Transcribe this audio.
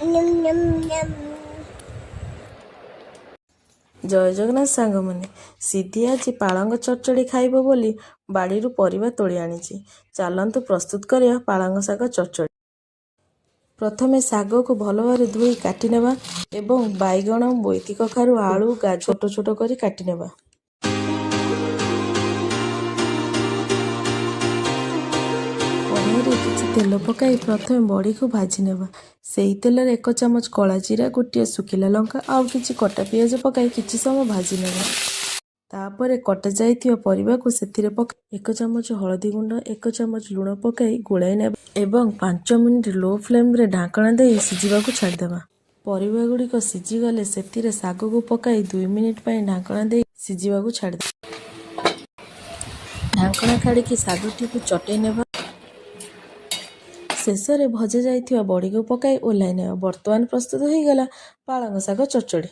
जय जगन्नाथ सांग मैंने सिद्धि आज पालंग चडचडी खाइब बोली बाड़ीरू परिबा तोली आनिछि। चलंतु प्रस्तुत करिया पालंग साग चडचडी। प्रथमे साग को भल भाव धोई काटी नेबा एवं बैगण बोइतिकखारु आलू गाजर छोट छोट करी काटी नेबा। कढ़ाई किछि तेल पकाई प्रथमे बड़ी को भाजी नेबा। सेही तेल रे 1 चामच कला जीरा गोटे सुखिला लंका आउ किछि कटा पियाज पकाई किछि समय भाजी नेबा। तापरे कटा जाइथिबा परिबा को सेथिरे पकाई 1 चामच हळदी गुंड 1 चामच लूण पकाई गोळाई नेबा एवं 5 मिनिट लो फ्लेम रे ढाकणा देई सिझिबाकू छाडी देबा। परिबा गुड़िक सिझी गले सेथिरे साग को पकाई 2 मिनिट पई ढाकणा देई सिझिबाकू छाडी देबा। ढाकणा काढी कि सागटी को चटई नेबा। शेष में भजा जाइथिबा बड़ी को पकाई ओह्लाई नेबा। वर्तमान प्रस्तुत हो गला पालंग साग चडचडी।